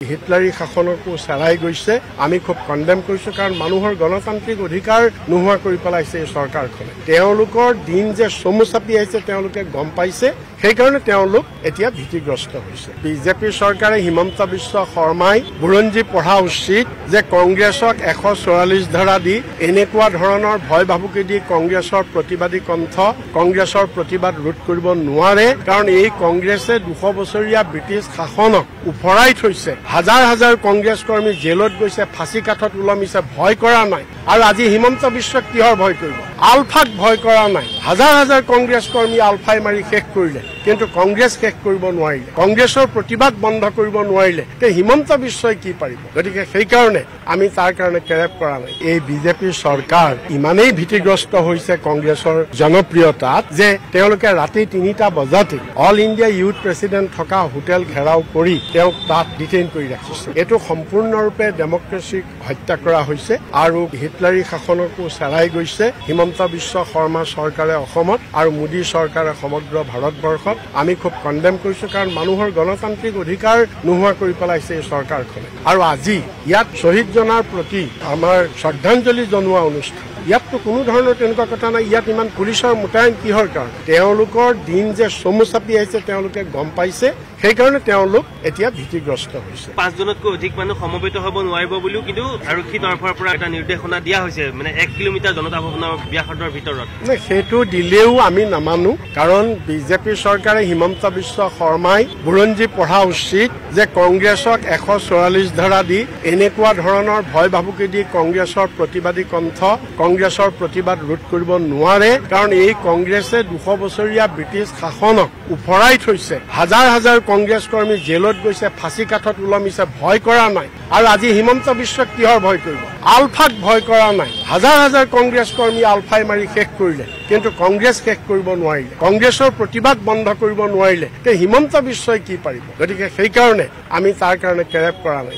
হিটলাৰী শাসনকো চেৰাই গৈছে আমি খুব কণ্ডেম কৰিছো কাৰণ মানুহৰ গণতান্ত্ৰিক অধিকাৰ নোহোৱা কৰি পেলাইছে এই চৰকাৰখনে তেওঁলোকৰ দিন যে চমু চাপি আহিছে তেওঁলোকে গম পাইছে সেইকাৰণে তেওঁলোক এতিয়া ভীতিগ্ৰস্ত হৈছে বিজেপি চৰকাৰে হিমন্ত বিশ্ব শৰ্মাই বুৰঞ্জী পঢ়া উচিত যে কংগ্ৰেছক 144 ধাৰা দি এনেকুৱা ধৰণৰ ভয় ভাবুকি দি কংগ্ৰেছৰ প্ৰতিবাদী কণ্ঠ কংগ্ৰেছৰ প্ৰতিবাদ ৰোধ কৰিব নোৱাৰে কাৰণ এই কংগ্ৰেছে 200 বছৰীয়া ব্ৰিটিছ শাসনক উফৰাই থৈছে হাজাৰ হাজাৰ কংগ্ৰেছ কৰ্মী জেলত গৈছে ফাঁচী কাঠত ওলমিছে ভয় কৰা নাই আৰু আজি হিমন্ত বিশ্বক কিহৰ ভয় কৰিব আলফাক ভয় কৰা নাই হাজাৰ হাজাৰ কংগ্ৰেছ কৰ্মী আলফাই মাৰি শেষ কৰিলে কিন্তু কংগ্ৰেছ শেষ কৰিব নোৱাৰিলে কংগ্ৰেছৰ প্ৰতিবাদ বন্ধ কৰিব নোৱাৰিলে তে হিমন্ত বিশ্বই কি পাৰিব গতিকে সেইকাৰণে আমি তাৰ কাৰণে কেৰেপ কৰা নাই এই বিজেপি চৰকাৰ ইমানেই ভীতিগ্ৰস্ত হৈছে কংগ্ৰেছৰ জনপ্ৰিয়তাত যে তেওঁলোকে ৰাতি 3টা বজাতে অল ইণ্ডিয়া ইউথ প্ৰেচিডেণ্ট থকা হোটেল ঘেৰাও কৰি তেওঁক তাত ডিটেইন কৰি ৰাখিছে এইটো সম্পূৰ্ণৰূপে ডেমক্ৰেচিক হত্যা কৰা হৈছে আৰু হিটলাৰী শাসনকো চেৰাই গৈছে হিমন্ত বিশ্ব শৰ্মা চৰকাৰে অসমত আৰু মোদী চৰকাৰে সমগ্ৰ ভাৰতবৰ্ষত আমি খুব কণ্ডেম কৰিছো কাৰণ মানুহৰ গণতান্ত্ৰিক অধিকাৰ নোহোৱা কৰি পেলাইছে এই চৰকাৰখনে আৰু আজি ইয়াত শ্বহীদ জনাৰ প্ৰতি আমাৰ শ্ৰদ্ধাঞ্জলি জনোৱা অনুষ্ঠান ইয়াততো কোনো ধৰণৰ তেনেকুৱা কথা নাই ইয়াত ইমান পুলিচৰ মোতায়েন কিহৰ কাৰণে তেওঁলোকৰ দিন যে চমু চাপি আহিছে তেওঁলোকে গম পাইছে সেইকাৰণে তেওঁলোক এতিয়া ভীতিগ্ৰস্ত হৈছে 5 জনতকৈ অধিক মানুহ সমবেত হ'ব নোৱাৰিব বুলিও কিন্তু আৰক্ষী তৰফৰ পৰা এটা নিৰ্দেশনা দিয়া হৈছে মানে 1 কিলোমিটাৰ জনতা ভৱনৰ ব্যাসাৰ্ধৰ ভিতৰত সেইটো দিলেও আমি নামানো কাৰণ বিজেপি চৰকাৰে হিমন্ত বিশ্ব শৰ্মাই বুৰঞ্জী পঢ়া উচিত যে কংগ্ৰেছক 144 ধাৰা দি এনেকুৱা ধৰণৰ ভয় ভাবুকি দি কংগ্ৰেছৰ প্ৰতিবাদী কণ্ঠ কংগ্ৰেছৰ প্ৰতিবাদ ৰোধ কৰিব নোৱাৰে কাৰণ এই কংগ্ৰেছে 200 বছৰীয়া ব্ৰিটিছ শাসনক উফৰাই থৈছে হাজাৰ হাজাৰ কংগ্ৰেছ কৰ্মী জেলত গৈছে ফাঁচী কাঠত ওলমিছে ভয় কৰা নাই আৰু আজি হিমন্ত বিশ্বক কিহৰ ভয় কৰিব আলফাক ভয় কৰা নাই হাজাৰ হাজাৰ কংগ্ৰেছ কৰ্মী আলফাই মাৰি শেষ কৰিলে কিন্তু কংগ্ৰেছ শেষ কৰিব নোৱাৰিলে কংগ্ৰেছৰ প্ৰতিবাদ বন্ধ কৰিব নোৱাৰিলে তে হিমন্ত বিশ্বই কি পাৰিব গতিকে সেইকাৰণে আমি তাৰ কাৰণে কেৰেপ কৰা নাই